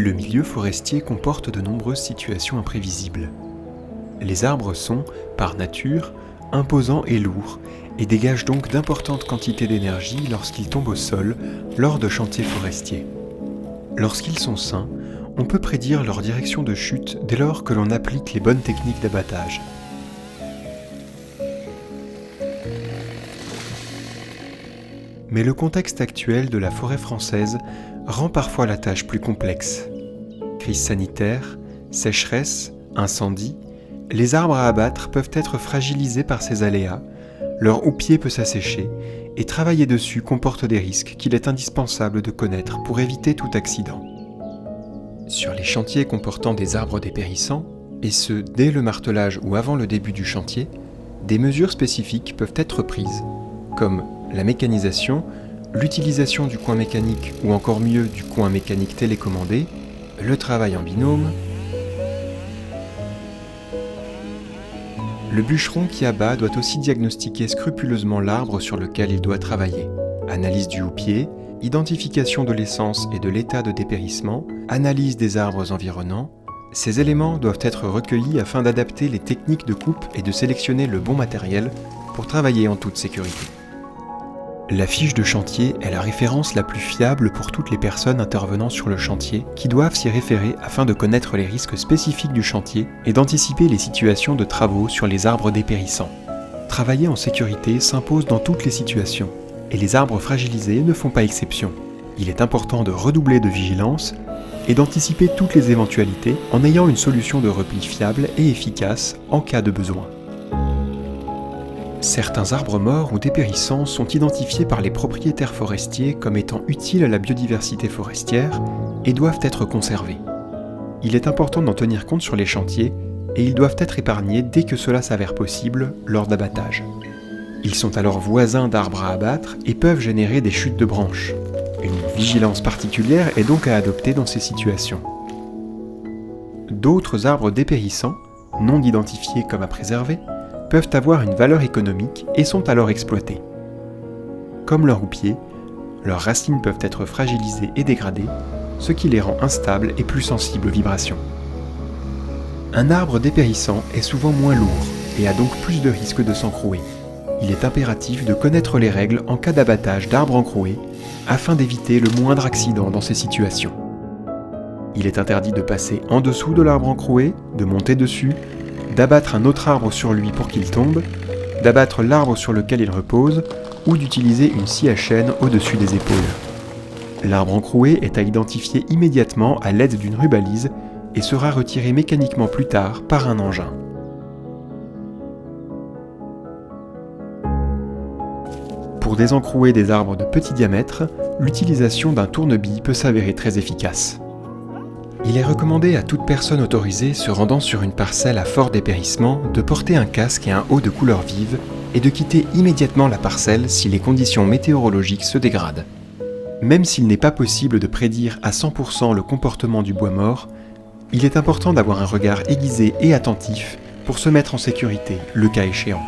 Le milieu forestier comporte de nombreuses situations imprévisibles. Les arbres sont, par nature, imposants et lourds, et dégagent donc d'importantes quantités d'énergie lorsqu'ils tombent au sol lors de chantiers forestiers. Lorsqu'ils sont sains, on peut prédire leur direction de chute dès lors que l'on applique les bonnes techniques d'abattage. Mais le contexte actuel de la forêt française rend parfois la tâche plus complexe. Crise sanitaire, sécheresse, incendie, les arbres à abattre peuvent être fragilisés par ces aléas, leur houppier peut s'assécher, et travailler dessus comporte des risques qu'il est indispensable de connaître pour éviter tout accident. Sur les chantiers comportant des arbres dépérissants, et ce dès le martelage ou avant le début du chantier, des mesures spécifiques peuvent être prises, comme la mécanisation, l'utilisation du coin mécanique ou encore mieux du coin mécanique télécommandé, le travail en binôme. Le bûcheron qui abat doit aussi diagnostiquer scrupuleusement l'arbre sur lequel il doit travailler. Analyse du houppier, identification de l'essence et de l'état de dépérissement, analyse des arbres environnants. Ces éléments doivent être recueillis afin d'adapter les techniques de coupe et de sélectionner le bon matériel pour travailler en toute sécurité. La fiche de chantier est la référence la plus fiable pour toutes les personnes intervenant sur le chantier qui doivent s'y référer afin de connaître les risques spécifiques du chantier et d'anticiper les situations de travaux sur les arbres dépérissants. Travailler en sécurité s'impose dans toutes les situations, et les arbres fragilisés ne font pas exception. Il est important de redoubler de vigilance et d'anticiper toutes les éventualités en ayant une solution de repli fiable et efficace en cas de besoin. Certains arbres morts ou dépérissants sont identifiés par les propriétaires forestiers comme étant utiles à la biodiversité forestière et doivent être conservés. Il est important d'en tenir compte sur les chantiers et ils doivent être épargnés dès que cela s'avère possible lors d'abattage. Ils sont alors voisins d'arbres à abattre et peuvent générer des chutes de branches. Une vigilance particulière est donc à adopter dans ces situations. D'autres arbres dépérissants, non identifiés comme à préserver, peuvent avoir une valeur économique et sont alors exploités. Comme leur houppier, leurs racines peuvent être fragilisées et dégradées, ce qui les rend instables et plus sensibles aux vibrations. Un arbre dépérissant est souvent moins lourd et a donc plus de risques de s'encrouer. Il est impératif de connaître les règles en cas d'abattage d'arbres encroués afin d'éviter le moindre accident dans ces situations. Il est interdit de passer en dessous de l'arbre encroué, de monter dessus, d'abattre un autre arbre sur lui pour qu'il tombe, d'abattre l'arbre sur lequel il repose, ou d'utiliser une scie à chaîne au-dessus des épaules. L'arbre encroué est à identifier immédiatement à l'aide d'une rubalise et sera retiré mécaniquement plus tard par un engin. Pour désencrouer des arbres de petit diamètre, l'utilisation d'un tourne-bille peut s'avérer très efficace. Il est recommandé à toute personne autorisée se rendant sur une parcelle à fort dépérissement de porter un casque et un haut de couleur vive et de quitter immédiatement la parcelle si les conditions météorologiques se dégradent. Même s'il n'est pas possible de prédire à 100% le comportement du bois mort, il est important d'avoir un regard aiguisé et attentif pour se mettre en sécurité, le cas échéant.